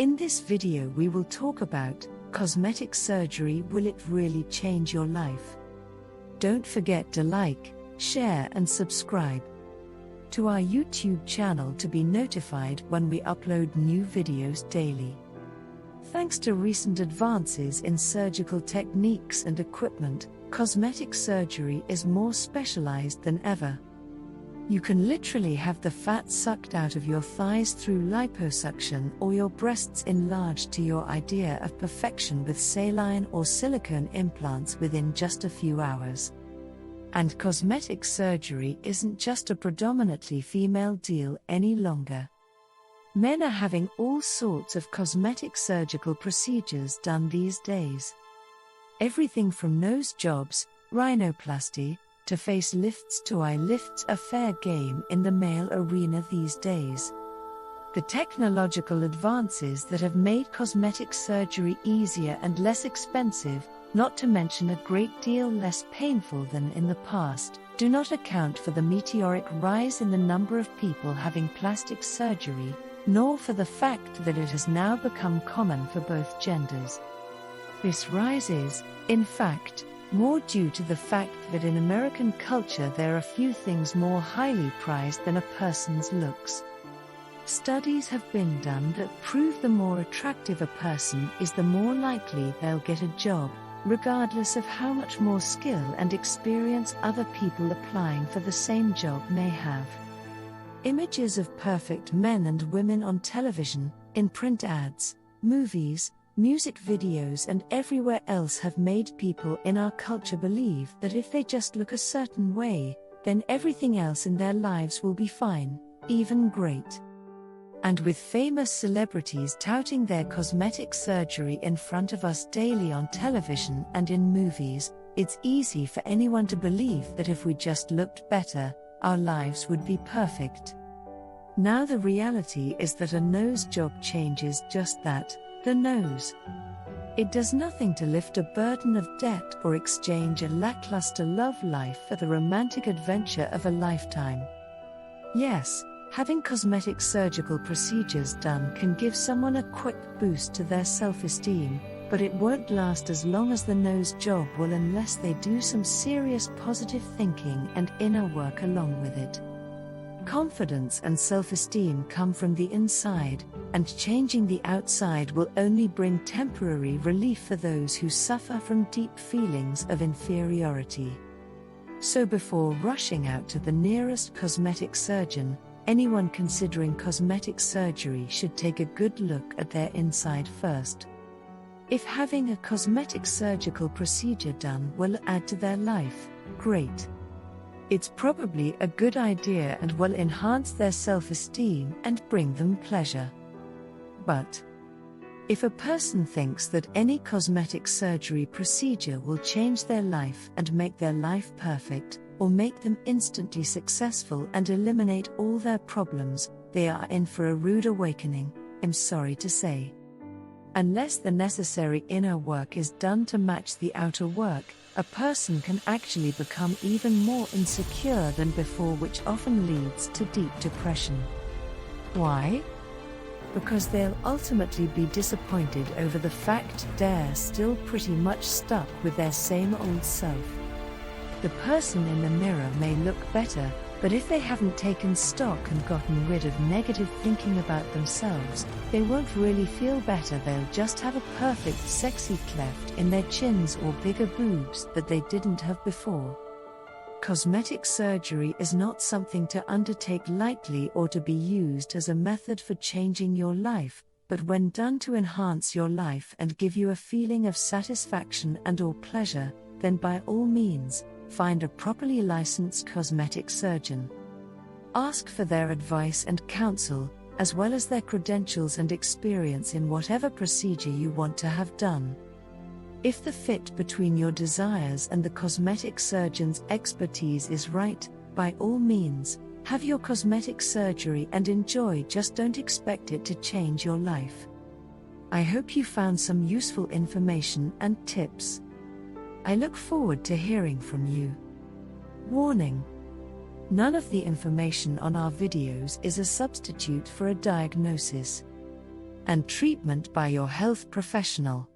In this video we will talk about cosmetic surgery. Will it really change your life? Don't forget to like, share and subscribe to our YouTube channel to be notified when we upload new videos daily. Thanks to recent advances in surgical techniques and equipment, cosmetic surgery is more specialized than ever. You can literally have the fat sucked out of your thighs through liposuction, or your breasts enlarged to your idea of perfection with saline or silicone implants within just a few hours. And cosmetic surgery isn't just a predominantly female deal any longer. Men are having all sorts of cosmetic surgical procedures done these days. Everything from nose jobs, rhinoplasty, to facelifts to eye lifts are fair game in the male arena these days. The technological advances that have made cosmetic surgery easier and less expensive, not to mention a great deal less painful than in the past, do not account for the meteoric rise in the number of people having plastic surgery, nor for the fact that it has now become common for both genders. This rise is, in fact, more due to the fact that in American culture there are few things more highly prized than a person's looks. Studies have been done that prove the more attractive a person is, the more likely they'll get a job, regardless of how much more skill and experience other people applying for the same job may have. Images of perfect men and women on television, in print ads, movies, music videos and everywhere else have made people in our culture believe that if they just look a certain way, then everything else in their lives will be fine, even great. And with famous celebrities touting their cosmetic surgery in front of us daily on television and in movies, it's easy for anyone to believe that if we just looked better, our lives would be perfect. Now the reality is that a nose job changes just that, the nose. It does nothing to lift a burden of debt or exchange a lackluster love life for the romantic adventure of a lifetime. Yes, having cosmetic surgical procedures done can give someone a quick boost to their self-esteem, but it won't last as long as the nose job will unless they do some serious positive thinking and inner work along with it. Confidence and self-esteem come from the inside, and changing the outside will only bring temporary relief for those who suffer from deep feelings of inferiority. So before rushing out to the nearest cosmetic surgeon, anyone considering cosmetic surgery should take a good look at their inside first. If having a cosmetic surgical procedure done will add to their life, great. It's probably a good idea and will enhance their self-esteem and bring them pleasure. But if a person thinks that any cosmetic surgery procedure will change their life and make their life perfect, or make them instantly successful and eliminate all their problems, they are in for a rude awakening, I'm sorry to say. Unless the necessary inner work is done to match the outer work, a person can actually become even more insecure than before, which often leads to deep depression. Why? Because they'll ultimately be disappointed over the fact they're still pretty much stuck with their same old self. The person in the mirror may look better, but if they haven't taken stock and gotten rid of negative thinking about themselves, they won't really feel better. They'll just have a perfect sexy cleft in their chins or bigger boobs that they didn't have before. Cosmetic surgery is not something to undertake lightly or to be used as a method for changing your life, but when done to enhance your life and give you a feeling of satisfaction and/or pleasure, then by all means, find a properly licensed cosmetic surgeon. Ask for their advice and counsel, as well as their credentials and experience in whatever procedure you want to have done. If the fit between your desires and the cosmetic surgeon's expertise is right, by all means, have your cosmetic surgery and enjoy. Just don't expect it to change your life. I hope you found some useful information and tips. I look forward to hearing from you. Warning: none of the information on our videos is a substitute for a diagnosis. and treatment by your health professional.